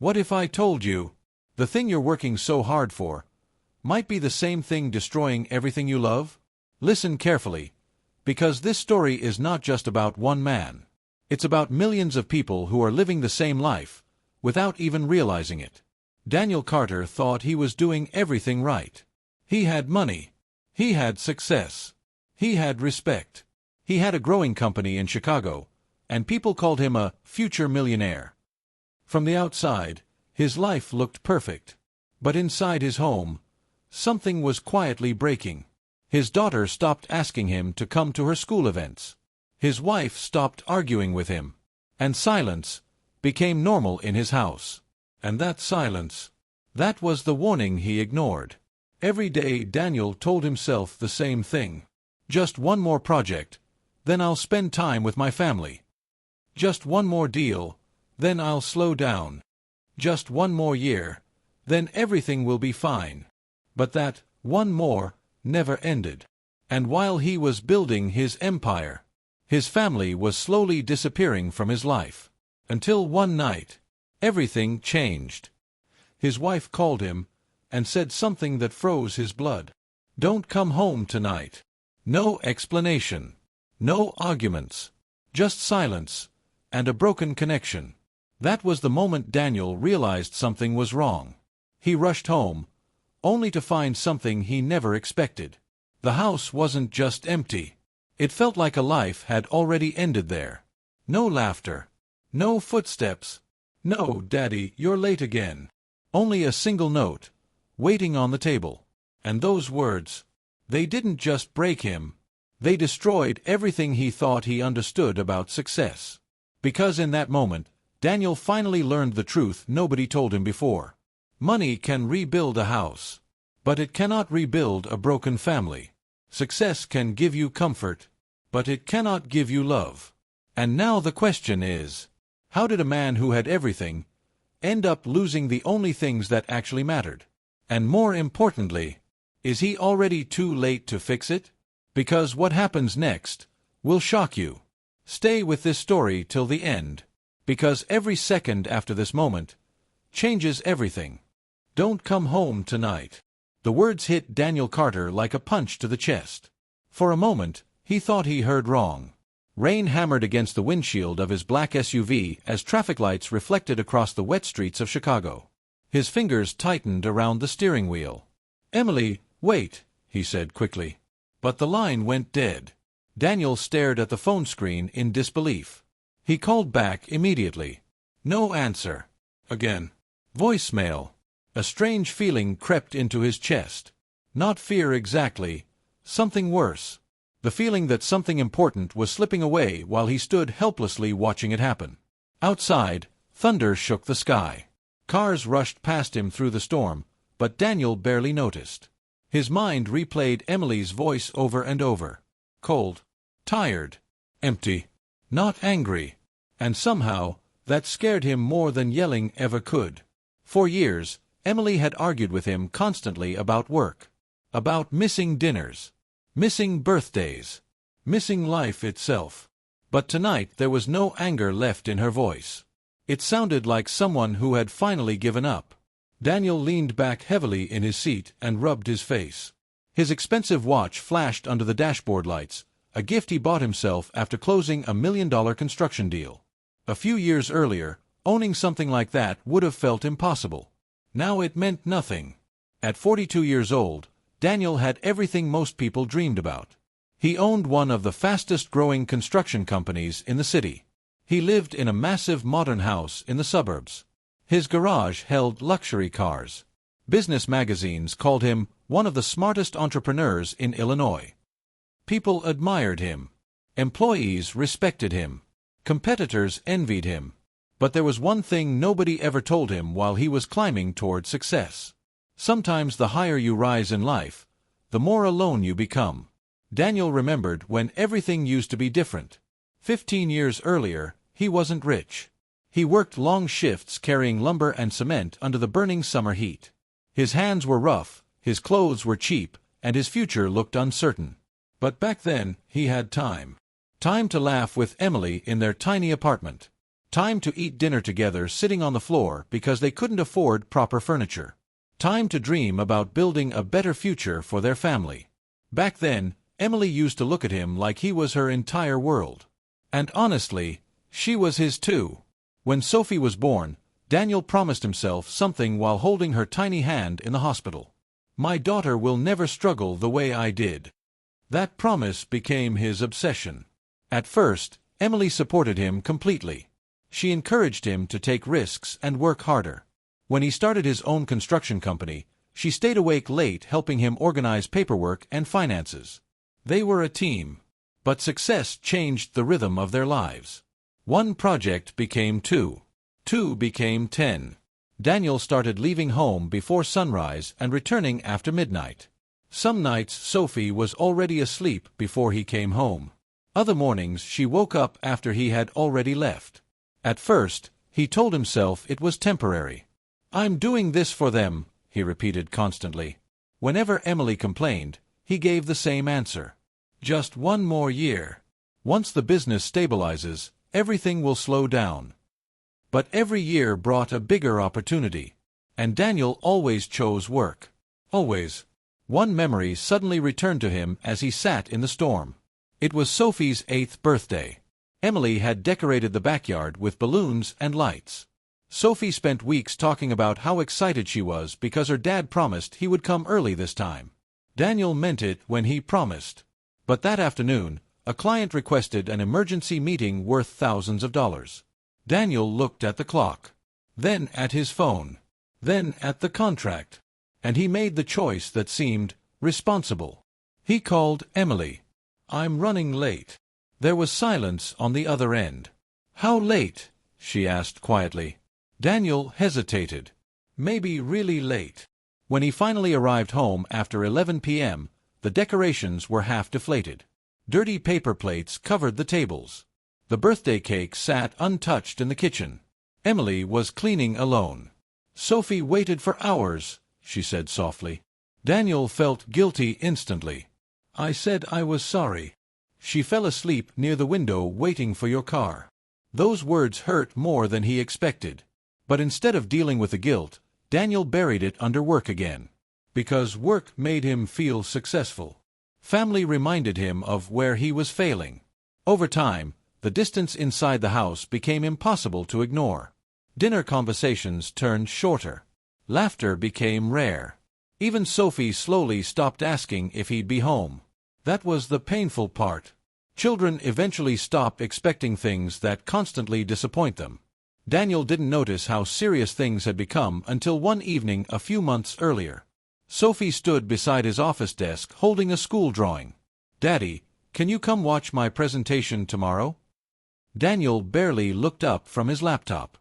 What if I told you the thing you're working so hard for might be the same thing destroying everything you love? Listen carefully, because this story is not just about one man. It's about millions of people who are living the same life without even realizing it. Daniel Carter thought he was doing everything right. He had money. He had success. He had respect. He had a growing company in Chicago, and people called him a future millionaire. From the outside, his life looked perfect. But inside his home, something was quietly breaking. His daughter stopped asking him to come to her school events. His wife stopped arguing with him. And silence became normal in his house. And that silence, that was the warning he ignored. Every day Daniel told himself the same thing. Just one more project, then I'll spend time with my family. Just one more deal, then I'll slow down. Just one more year, then everything will be fine. But that one more never ended. And while he was building his empire, his family was slowly disappearing from his life. Until one night, everything changed. His wife called him and said something that froze his blood. "Don't come home tonight." No explanation. No arguments. Just silence and a broken connection. That was the moment Daniel realized something was wrong. He rushed home, only to find something he never expected. The house wasn't just empty. It felt like a life had already ended there. No laughter. No footsteps. "No, Daddy, you're late again." Only a single note, waiting on the table. And those words, they didn't just break him. They destroyed everything he thought he understood about success. Because in that moment, Daniel finally learned the truth nobody told him before. Money can rebuild a house, but it cannot rebuild a broken family. Success can give you comfort, but it cannot give you love. And now the question is, how did a man who had everything end up losing the only things that actually mattered? And more importantly, is he already too late to fix it? Because what happens next will shock you. Stay with this story till the end, because every second after this moment changes everything. Don't come home tonight. The words hit Daniel Carter like a punch to the chest. For a moment, he thought he heard wrong. Rain hammered against the windshield of his black SUV as traffic lights reflected across the wet streets of Chicago. His fingers tightened around the steering wheel. "Emily, wait," he said quickly. But the line went dead. Daniel stared at the phone screen in disbelief. He called back immediately. No answer. Again. Voicemail. A strange feeling crept into his chest. Not fear exactly. Something worse. The feeling that something important was slipping away while he stood helplessly watching it happen. Outside, thunder shook the sky. Cars rushed past him through the storm, but Daniel barely noticed. His mind replayed Emily's voice over and over. Cold. Tired. Empty. Not angry. And somehow, that scared him more than yelling ever could. For years, Emily had argued with him constantly about work. About missing dinners. Missing birthdays. Missing life itself. But tonight there was no anger left in her voice. It sounded like someone who had finally given up. Daniel leaned back heavily in his seat and rubbed his face. His expensive watch flashed under the dashboard lights, a gift he bought himself after closing a $1 million construction deal. A few years earlier, owning something like that would have felt impossible. Now it meant nothing. At 42 years old, Daniel had everything most people dreamed about. He owned one of the fastest-growing construction companies in the city. He lived in a massive modern house in the suburbs. His garage held luxury cars. Business magazines called him one of the smartest entrepreneurs in Illinois. People admired him. Employees respected him. Competitors envied him. But there was one thing nobody ever told him while he was climbing toward success. Sometimes the higher you rise in life, the more alone you become. Daniel remembered when everything used to be different. 15 years earlier, he wasn't rich. He worked long shifts carrying lumber and cement under the burning summer heat. His hands were rough, his clothes were cheap, and his future looked uncertain. But back then, he had time. Time to laugh with Emily in their tiny apartment. Time to eat dinner together sitting on the floor because they couldn't afford proper furniture. Time to dream about building a better future for their family. Back then, Emily used to look at him like he was her entire world. And honestly, she was his too. When Sophie was born, Daniel promised himself something while holding her tiny hand in the hospital. My daughter will never struggle the way I did. That promise became his obsession. At first, Emily supported him completely. She encouraged him to take risks and work harder. When he started his own construction company, she stayed awake late helping him organize paperwork and finances. They were a team. But success changed the rhythm of their lives. One project became two. Two became 10. Daniel started leaving home before sunrise and returning after midnight. Some nights Sophie was already asleep before he came home. Other mornings she woke up after he had already left. At first, he told himself it was temporary. "I'm doing this for them," he repeated constantly. Whenever Emily complained, he gave the same answer. "Just one more year. Once the business stabilizes, everything will slow down." But every year brought a bigger opportunity. And Daniel always chose work. Always. One memory suddenly returned to him as he sat in the storm. It was Sophie's 8th birthday. Emily had decorated the backyard with balloons and lights. Sophie spent weeks talking about how excited she was because her dad promised he would come early this time. Daniel meant it when he promised. But that afternoon, a client requested an emergency meeting worth thousands of dollars. Daniel looked at the clock, then at his phone, then at the contract, and he made the choice that seemed responsible. He called Emily. "I'm running late." There was silence on the other end. "How late?" she asked quietly. Daniel hesitated. "Maybe really late." When he finally arrived home after 11 p.m., the decorations were half deflated. Dirty paper plates covered the tables. The birthday cake sat untouched in the kitchen. Emily was cleaning alone. "Sophie waited for hours," she said softly. Daniel felt guilty instantly. "I said I was sorry." "She fell asleep near the window waiting for your car." Those words hurt more than he expected. But instead of dealing with the guilt, Daniel buried it under work again. Because work made him feel successful. Family reminded him of where he was failing. Over time, the distance inside the house became impossible to ignore. Dinner conversations turned shorter. Laughter became rare. Even Sophie slowly stopped asking if he'd be home. That was the painful part. Children eventually stop expecting things that constantly disappoint them. Daniel didn't notice how serious things had become until one evening a few months earlier. Sophie stood beside his office desk holding a school drawing. "Daddy, can you come watch my presentation tomorrow?" Daniel barely looked up from his laptop.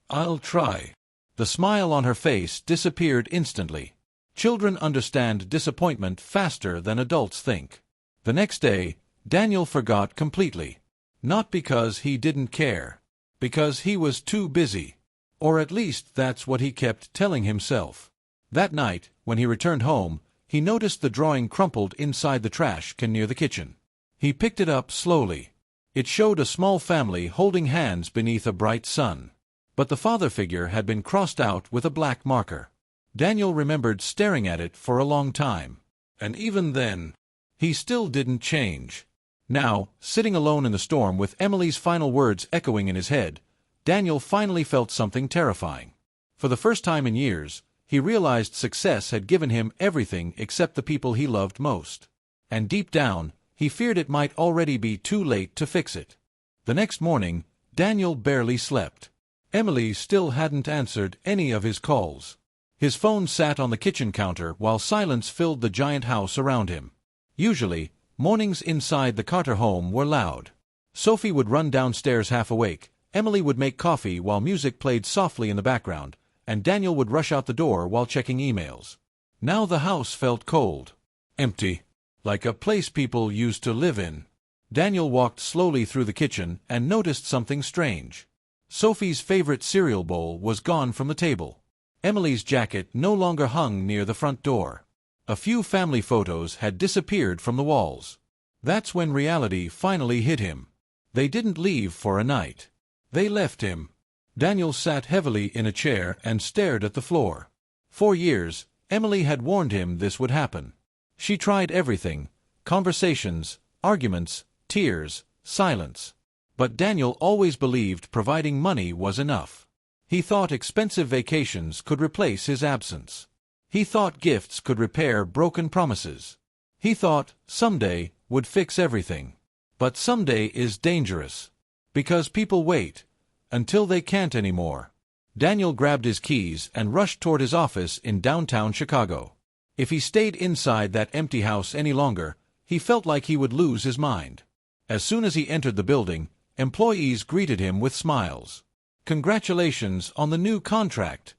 "I'll try." The smile on her face disappeared instantly. Children understand disappointment faster than adults think. The next day, Daniel forgot completely. Not because he didn't care. Because he was too busy. Or at least that's what he kept telling himself. That night, when he returned home, he noticed the drawing crumpled inside the trash can near the kitchen. He picked it up slowly. It showed a small family holding hands beneath a bright sun. But the father figure had been crossed out with a black marker. Daniel remembered staring at it for a long time. And even then, he still didn't change. Now, sitting alone in the storm with Emily's final words echoing in his head, Daniel finally felt something terrifying. For the first time in years, he realized success had given him everything except the people he loved most. And deep down, he feared it might already be too late to fix it. The next morning, Daniel barely slept. Emily still hadn't answered any of his calls. His phone sat on the kitchen counter while silence filled the giant house around him. Usually, mornings inside the Carter home were loud. Sophie would run downstairs half awake, Emily would make coffee while music played softly in the background, and Daniel would rush out the door while checking emails. Now the house felt cold. Empty. Like a place people used to live in. Daniel walked slowly through the kitchen and noticed something strange. Sophie's favorite cereal bowl was gone from the table. Emily's jacket no longer hung near the front door. A few family photos had disappeared from the walls. That's when reality finally hit him. They didn't leave for a night. They left him. Daniel sat heavily in a chair and stared at the floor. For years, Emily had warned him this would happen. She tried everything: conversations, arguments, tears, silence. But Daniel always believed providing money was enough. He thought expensive vacations could replace his absence. He thought gifts could repair broken promises. He thought someday would fix everything. But someday is dangerous. Because people wait until they can't anymore. Daniel grabbed his keys and rushed toward his office in downtown Chicago. If he stayed inside that empty house any longer, he felt like he would lose his mind. As soon as he entered the building, employees greeted him with smiles. "Congratulations on the new contract.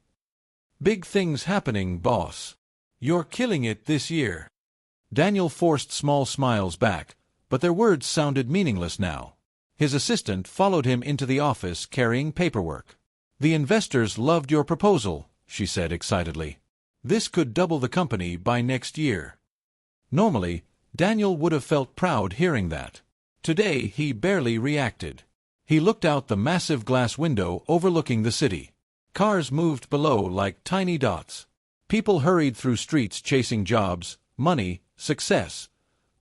Big things happening, boss. You're killing it this year." Daniel forced small smiles back, but their words sounded meaningless now. His assistant followed him into the office carrying paperwork. "The investors loved your proposal," she said excitedly. "This could double the company by next year." Normally, Daniel would have felt proud hearing that. Today he barely reacted. He looked out the massive glass window overlooking the city. Cars moved below like tiny dots. People hurried through streets chasing jobs, money, success,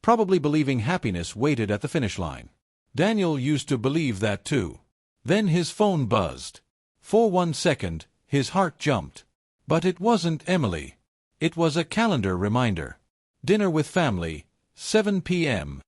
probably believing happiness waited at the finish line. Daniel used to believe that too. Then his phone buzzed. For 1 second, his heart jumped. But it wasn't Emily. It was a calendar reminder. Dinner with family, 7 p.m.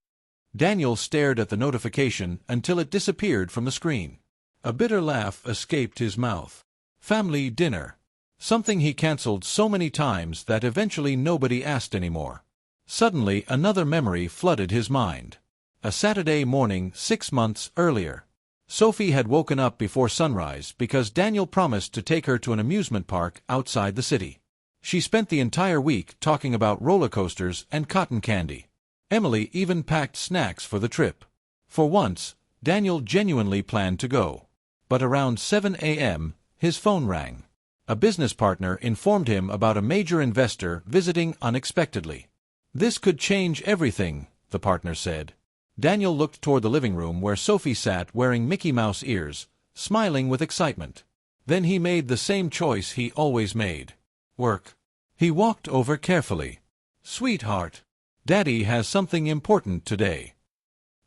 Daniel stared at the notification until it disappeared from the screen. A bitter laugh escaped his mouth. Family dinner. Something he canceled so many times that eventually nobody asked anymore. Suddenly another memory flooded his mind. A Saturday morning 6 months earlier. Sophie had woken up before sunrise because Daniel promised to take her to an amusement park outside the city. She spent the entire week talking about roller coasters and cotton candy. Emily even packed snacks for the trip. For once, Daniel genuinely planned to go. But around 7 a.m., his phone rang. A business partner informed him about a major investor visiting unexpectedly. "This could change everything," the partner said. Daniel looked toward the living room where Sophie sat wearing Mickey Mouse ears, smiling with excitement. Then he made the same choice he always made. Work. He walked over carefully. "Sweetheart, Daddy has something important today."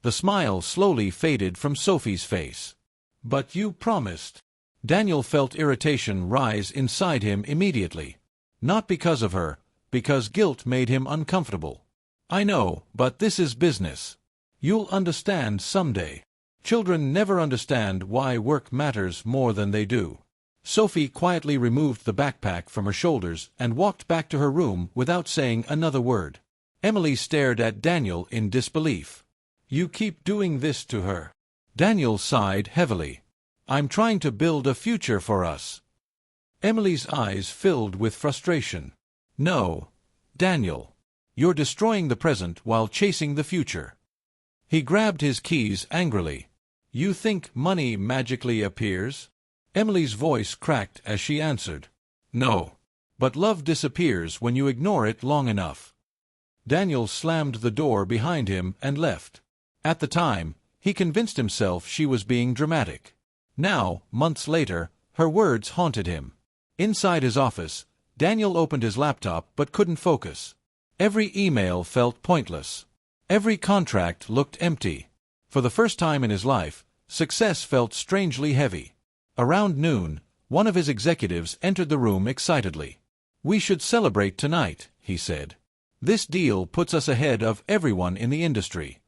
The smile slowly faded from Sophie's face. "But you promised." Daniel felt irritation rise inside him immediately. Not because of her, because guilt made him uncomfortable. "I know, but this is business. You'll understand someday." Children never understand why work matters more than they do. Sophie quietly removed the backpack from her shoulders and walked back to her room without saying another word. Emily stared at Daniel in disbelief. "You keep doing this to her." Daniel sighed heavily. "I'm trying to build a future for us." Emily's eyes filled with frustration. "No, Daniel. You're destroying the present while chasing the future." He grabbed his keys angrily. "You think money magically appears?" Emily's voice cracked as she answered. "No. But love disappears when you ignore it long enough." Daniel slammed the door behind him and left. At the time, he convinced himself she was being dramatic. Now, months later, her words haunted him. Inside his office, Daniel opened his laptop but couldn't focus. Every email felt pointless. Every contract looked empty. For the first time in his life, success felt strangely heavy. Around noon, one of his executives entered the room excitedly. "We should celebrate tonight," he said. "This deal puts us ahead of everyone in the industry."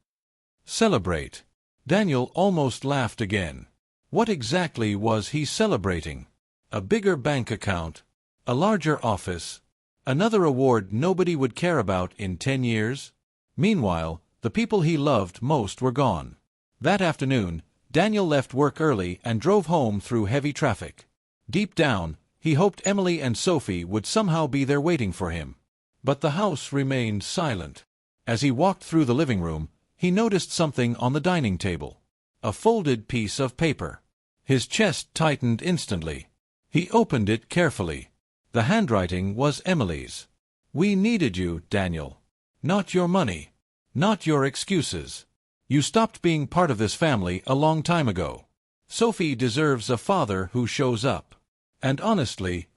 Celebrate. Daniel almost laughed again. What exactly was he celebrating? A bigger bank account? A larger office? Another award nobody would care about in 10 years? Meanwhile, the people he loved most were gone. That afternoon, Daniel left work early and drove home through heavy traffic. Deep down, he hoped Emily and Sophie would somehow be there waiting for him. But the house remained silent. As he walked through the living room, he noticed something on the dining table. A folded piece of paper. His chest tightened instantly. He opened it carefully. The handwriting was Emily's. "We needed you, Daniel. Not your money. Not your excuses. You stopped being part of this family a long time ago. Sophie deserves a father who shows up. And honestly,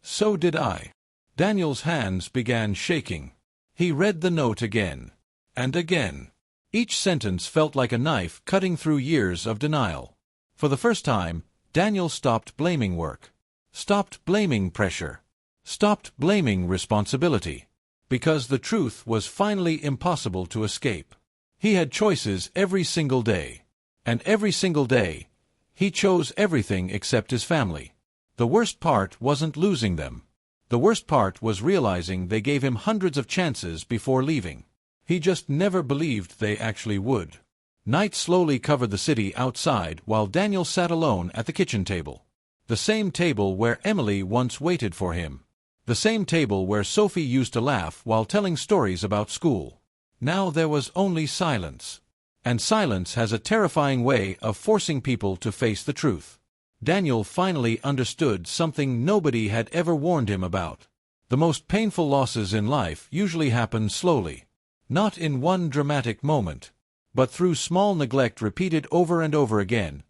so did I. Daniel's hands began shaking. He read the note again. And again. Each sentence felt like a knife cutting through years of denial. For the first time, Daniel stopped blaming work. Stopped blaming pressure. Stopped blaming responsibility. Because the truth was finally impossible to escape. He had choices every single day. And every single day, he chose everything except his family. The worst part wasn't losing them. The worst part was realizing they gave him hundreds of chances before leaving. He just never believed they actually would. Night slowly covered the city outside while Daniel sat alone at the kitchen table. The same table where Emily once waited for him. The same table where Sophie used to laugh while telling stories about school. Now there was only silence. And silence has a terrifying way of forcing people to face the truth. Daniel finally understood something nobody had ever warned him about. The most painful losses in life usually happen slowly. Not in one dramatic moment, but through small neglect repeated over and over again,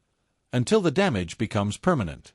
until the damage becomes permanent.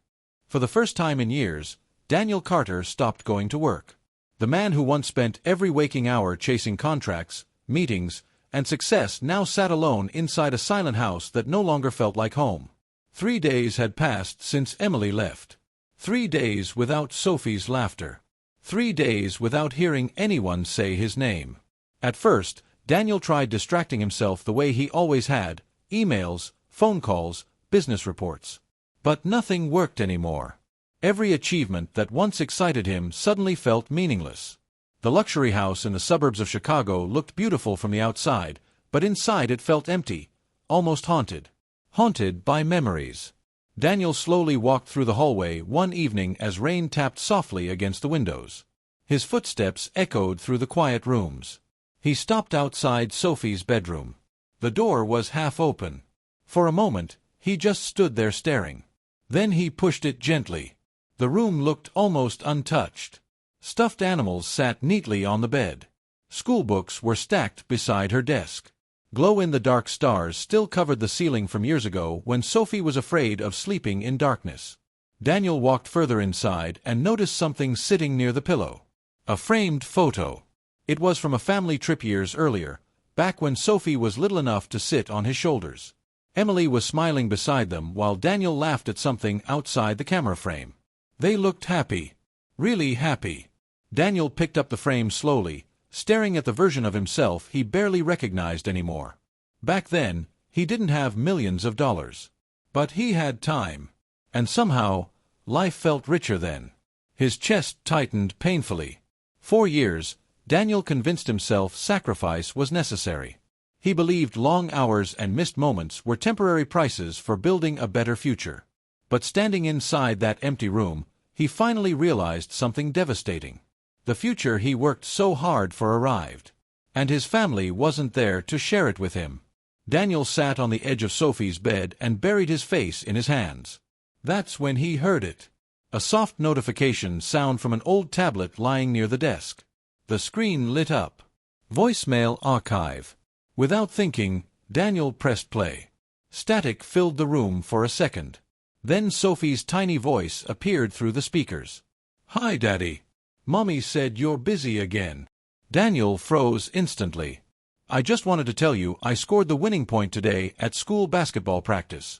For the first time in years, Daniel Carter stopped going to work. The man who once spent every waking hour chasing contracts, meetings, and success now sat alone inside a silent house that no longer felt like home. 3 days had passed since Emily left. 3 days without Sophie's laughter. 3 days without hearing anyone say his name. At first, Daniel tried distracting himself the way he always had, emails, phone calls, business reports. But nothing worked anymore. Every achievement that once excited him suddenly felt meaningless. The luxury house in the suburbs of Chicago looked beautiful from the outside, but inside it felt empty, almost haunted. Haunted by memories. Daniel slowly walked through the hallway one evening as rain tapped softly against the windows. His footsteps echoed through the quiet rooms. He stopped outside Sophie's bedroom. The door was half open. For a moment, he just stood there staring. Then he pushed it gently. The room looked almost untouched. Stuffed animals sat neatly on the bed. Schoolbooks were stacked beside her desk. Glow-in-the-dark stars still covered the ceiling from years ago when Sophie was afraid of sleeping in darkness. Daniel walked further inside and noticed something sitting near the pillow. A framed photo. It was from a family trip years earlier, back when Sophie was little enough to sit on his shoulders. Emily was smiling beside them while Daniel laughed at something outside the camera frame. They looked happy. Really happy. Daniel picked up the frame slowly, staring at the version of himself he barely recognized anymore. Back then, he didn't have millions of dollars. But he had time. And somehow, life felt richer then. His chest tightened painfully. 4 years, Daniel convinced himself sacrifice was necessary. He believed long hours and missed moments were temporary prices for building a better future. But standing inside that empty room, he finally realized something devastating. The future he worked so hard for arrived. And his family wasn't there to share it with him. Daniel sat on the edge of Sophie's bed and buried his face in his hands. That's when he heard it. A soft notification sound from an old tablet lying near the desk. The screen lit up. Voicemail archive. Without thinking, Daniel pressed play. Static filled the room for a second. Then Sophie's tiny voice appeared through the speakers. "Hi, Daddy. Mommy said you're busy again." Daniel froze instantly. "I just wanted to tell you I scored the winning point today at school basketball practice."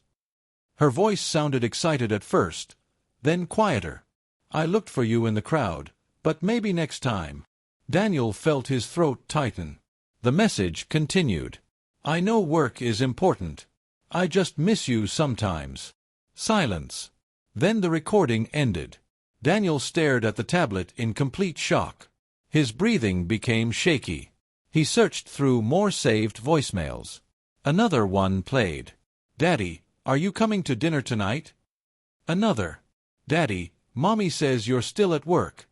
Her voice sounded excited at first, then quieter. "I looked for you in the crowd, but maybe next time." Daniel felt his throat tighten. The message continued. "I know work is important. I just miss you sometimes." Silence. Then the recording ended. Daniel stared at the tablet in complete shock. His breathing became shaky. He searched through more saved voicemails. Another one played. "Daddy, are you coming to dinner tonight?" Another. "Daddy, Mommy says you're still at work."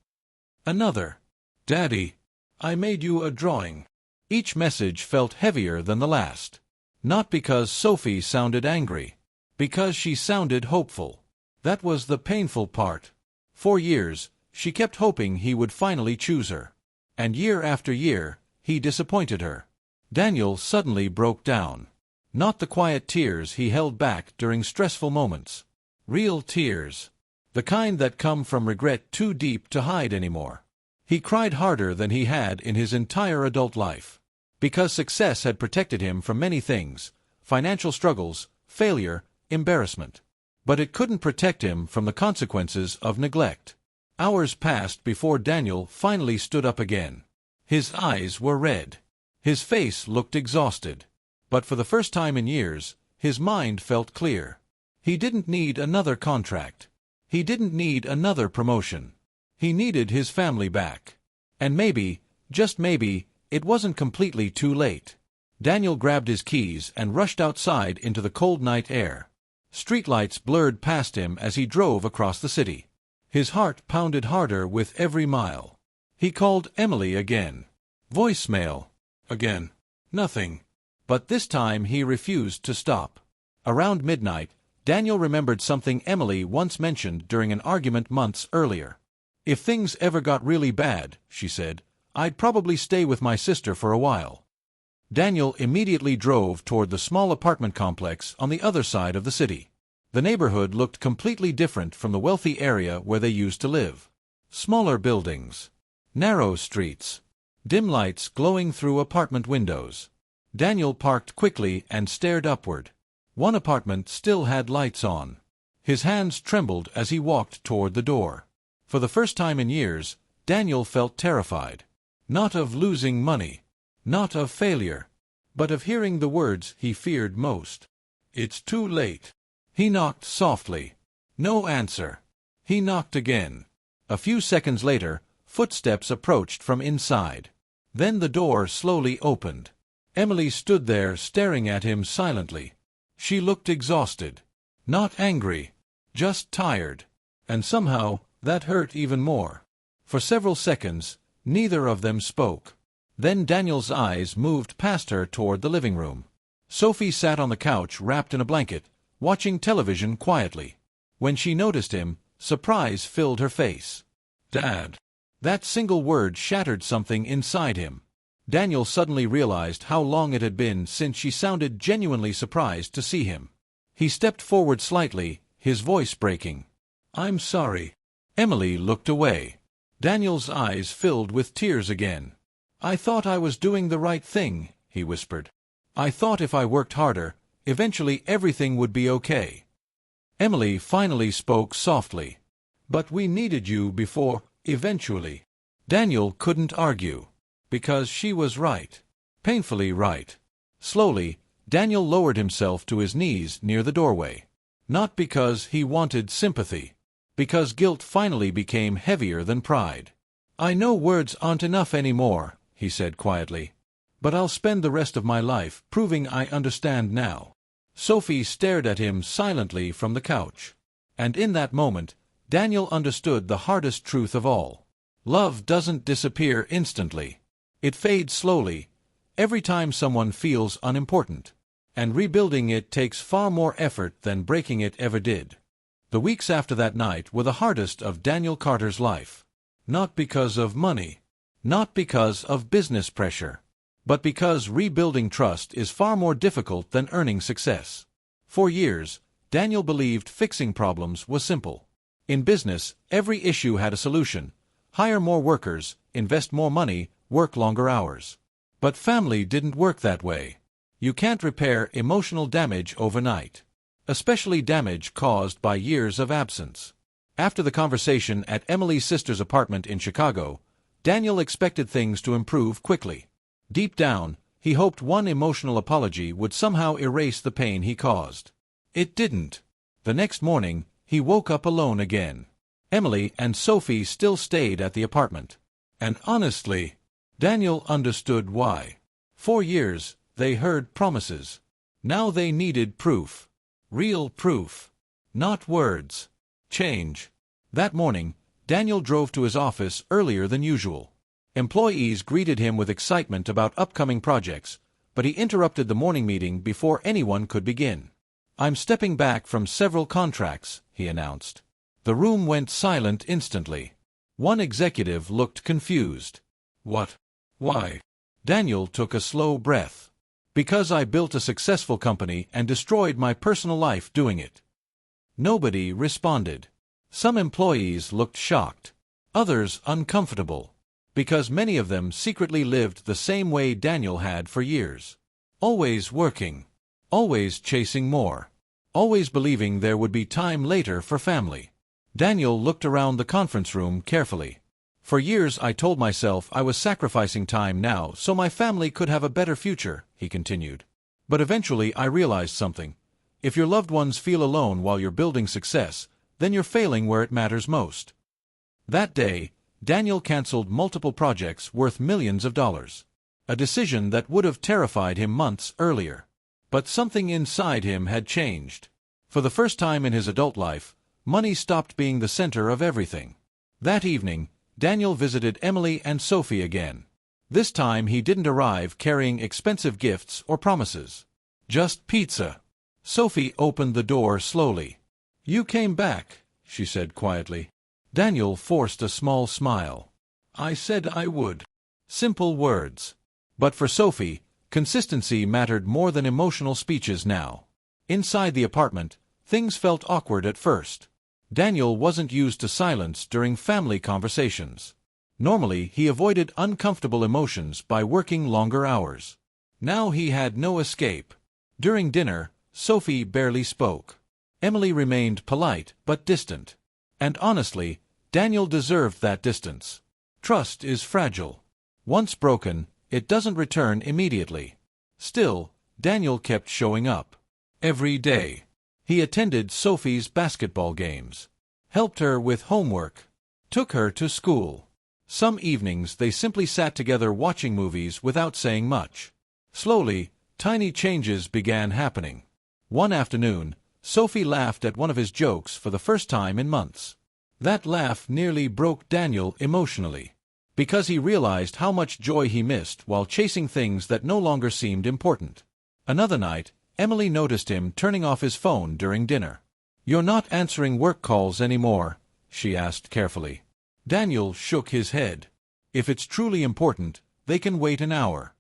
Another. "Daddy, I made you a drawing." Each message felt heavier than the last. Not because Sophie sounded angry. Because she sounded hopeful. That was the painful part. 4 years, she kept hoping he would finally choose her. And year after year, he disappointed her. Daniel suddenly broke down. Not the quiet tears he held back during stressful moments. Real tears. The kind that come from regret too deep to hide anymore. He cried harder than he had in his entire adult life. Because success had protected him from many things: financial struggles, failure, embarrassment. But it couldn't protect him from the consequences of neglect. Hours passed before Daniel finally stood up again. His eyes were red. His face looked exhausted. But for the first time in years, his mind felt clear. He didn't need another contract. He didn't need another promotion. He needed his family back. And maybe, just maybe, it wasn't completely too late. Daniel grabbed his keys and rushed outside into the cold night air. Streetlights blurred past him as he drove across the city. His heart pounded harder with every mile. He called Emily again. Voicemail. Again. Nothing. But this time he refused to stop. Around midnight, Daniel remembered something Emily once mentioned during an argument months earlier. "If things ever got really bad," she said, "I'd probably stay with my sister for a while." Daniel immediately drove toward the small apartment complex on the other side of the city. The neighborhood looked completely different from the wealthy area where they used to live. Smaller buildings. Narrow streets. Dim lights glowing through apartment windows. Daniel parked quickly and stared upward. One apartment still had lights on. His hands trembled as he walked toward the door. For the first time in years, Daniel felt terrified. Not of losing money. Not of failure. But of hearing the words he feared most. "It's too late." He knocked softly. No answer. He knocked again. A few seconds later, footsteps approached from inside. Then the door slowly opened. Emily stood there staring at him silently. She looked exhausted. Not angry. Just tired. And somehow, that hurt even more. For several seconds, neither of them spoke. Then Daniel's eyes moved past her toward the living room. Sophie sat on the couch wrapped in a blanket, watching television quietly. When she noticed him, surprise filled her face. "Dad." That single word shattered something inside him. Daniel suddenly realized how long it had been since she sounded genuinely surprised to see him. He stepped forward slightly, his voice breaking. "I'm sorry." Emily looked away. Daniel's eyes filled with tears again. "I thought I was doing the right thing," he whispered. "I thought if I worked harder, eventually everything would be okay." Emily finally spoke softly. "But we needed you before, eventually." Daniel couldn't argue. Because she was right. Painfully right. Slowly, Daniel lowered himself to his knees near the doorway. Not because he wanted sympathy. Because guilt finally became heavier than pride. "I know words aren't enough anymore," he said quietly. "But I'll spend the rest of my life proving I understand now." Sophie stared at him silently from the couch. And in that moment, Daniel understood the hardest truth of all. Love doesn't disappear instantly. It fades slowly, every time someone feels unimportant. And rebuilding it takes far more effort than breaking it ever did. The weeks after that night were the hardest of Daniel Carter's life. Not because of money. Not because of business pressure. But because rebuilding trust is far more difficult than earning success. For years, Daniel believed fixing problems was simple. In business, every issue had a solution. Hire more workers, invest more money, work longer hours. But family didn't work that way. You can't repair emotional damage overnight. Especially damage caused by years of absence. After the conversation at Emily's sister's apartment in Chicago, Daniel expected things to improve quickly. Deep down, he hoped one emotional apology would somehow erase the pain he caused. It didn't. The next morning, he woke up alone again. Emily and Sophie still stayed at the apartment. And honestly, Daniel understood why. For years, they heard promises. Now they needed proof. Real proof. Not words. Change. That morning, Daniel drove to his office earlier than usual. Employees greeted him with excitement about upcoming projects, but he interrupted the morning meeting before anyone could begin. "I'm stepping back from several contracts," he announced. The room went silent instantly. One executive looked confused. "What? Why?" Daniel took a slow breath. Because I built a successful company and destroyed my personal life doing it. Nobody responded. Some employees looked shocked. Others uncomfortable. Because many of them secretly lived the same way Daniel had for years. Always working. Always chasing more. Always believing there would be time later for family. Daniel looked around the conference room carefully. For years I told myself I was sacrificing time now so my family could have a better future, he continued. But eventually I realized something. If your loved ones feel alone while you're building success, then you're failing where it matters most. That day, Daniel canceled multiple projects worth millions of dollars. A decision that would have terrified him months earlier. But something inside him had changed. For the first time in his adult life, money stopped being the center of everything. That evening, Daniel visited Emily and Sophie again. This time he didn't arrive carrying expensive gifts or promises. Just pizza. Sophie opened the door slowly. "You came back," she said quietly. Daniel forced a small smile. "I said I would." Simple words. But for Sophie, consistency mattered more than emotional speeches now. Inside the apartment, things felt awkward at first. Daniel wasn't used to silence during family conversations. Normally, he avoided uncomfortable emotions by working longer hours. Now he had no escape. During dinner, Sophie barely spoke. Emily remained polite but distant. And honestly, Daniel deserved that distance. Trust is fragile. Once broken, it doesn't return immediately. Still, Daniel kept showing up. Every day. He attended Sophie's basketball games. Helped her with homework. Took her to school. Some evenings they simply sat together watching movies without saying much. Slowly, tiny changes began happening. One afternoon, Sophie laughed at one of his jokes for the first time in months. That laugh nearly broke Daniel emotionally. Because he realized how much joy he missed while chasing things that no longer seemed important. Another night, Emily noticed him turning off his phone during dinner. "You're not answering work calls anymore," she asked carefully. Daniel shook his head. "If it's truly important, they can wait an hour."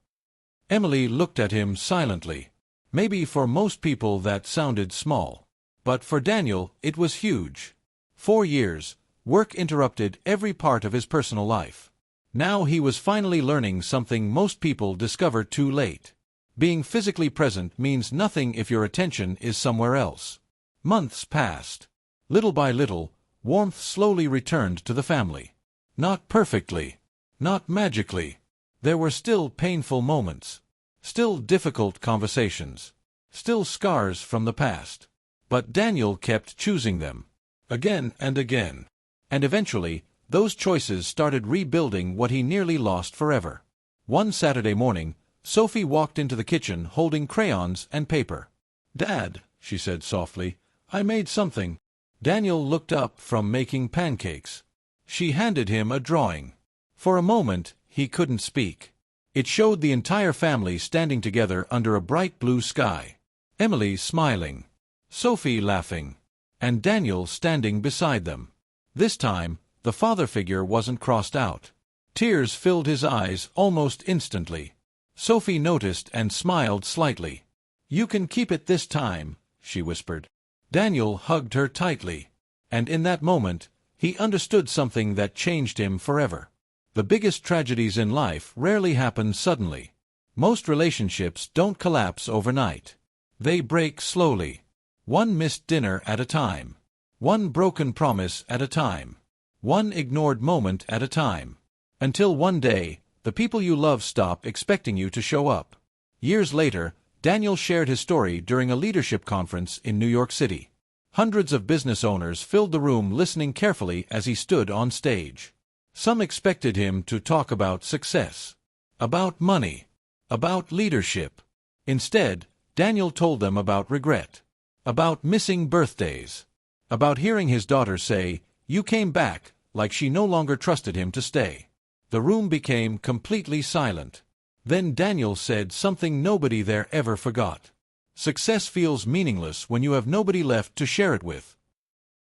Emily looked at him silently. Maybe for most people that sounded small. But for Daniel, it was huge. 4 years, work interrupted every part of his personal life. Now he was finally learning something most people discover too late. Being physically present means nothing if your attention is somewhere else. Months passed. Little by little, warmth slowly returned to the family. Not perfectly. Not magically. There were still painful moments. Still difficult conversations. Still scars from the past. But Daniel kept choosing them. Again and again. And eventually, those choices started rebuilding what he nearly lost forever. One Saturday morning, Sophie walked into the kitchen holding crayons and paper. "Dad," she said softly, "I made something." Daniel looked up from making pancakes. She handed him a drawing. For a moment, he couldn't speak. It showed the entire family standing together under a bright blue sky. Emily smiling. Sophie laughing. And Daniel standing beside them. This time, the father figure wasn't crossed out. Tears filled his eyes almost instantly. Sophie noticed and smiled slightly. "You can keep it this time," she whispered. Daniel hugged her tightly. And in that moment, he understood something that changed him forever. The biggest tragedies in life rarely happen suddenly. Most relationships don't collapse overnight. They break slowly. One missed dinner at a time. One broken promise at a time. One ignored moment at a time. Until one day, the people you love stop expecting you to show up. Years later, Daniel shared his story during a leadership conference in New York City. Hundreds of business owners filled the room listening carefully as he stood on stage. Some expected him to talk about success, about money, about leadership. Instead, Daniel told them about regret, about missing birthdays, about hearing his daughter say, "You came back," like she no longer trusted him to stay. The room became completely silent. Then Daniel said something nobody there ever forgot. Success feels meaningless when you have nobody left to share it with.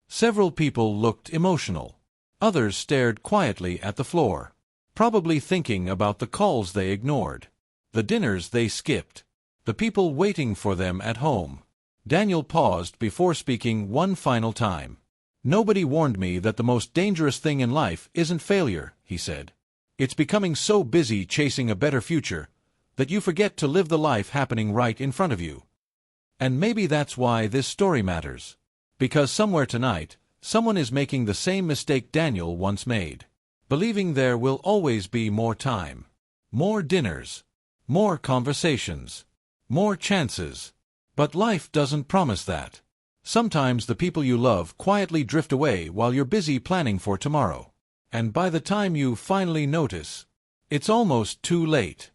Several people looked emotional. Others stared quietly at the floor, probably thinking about the calls they ignored, the dinners they skipped, The people waiting for them at home. Daniel paused before speaking one final time. Nobody warned me that the most dangerous thing in life isn't failure, he said. It's becoming so busy chasing a better future that you forget to live the life happening right in front of you. And maybe that's why this story matters. Because somewhere tonight, someone is making the same mistake Daniel once made. Believing there will always be more time. More dinners. More conversations. More chances. But life doesn't promise that. Sometimes the people you love quietly drift away while you're busy planning for tomorrow. And by the time you finally notice, it's almost too late.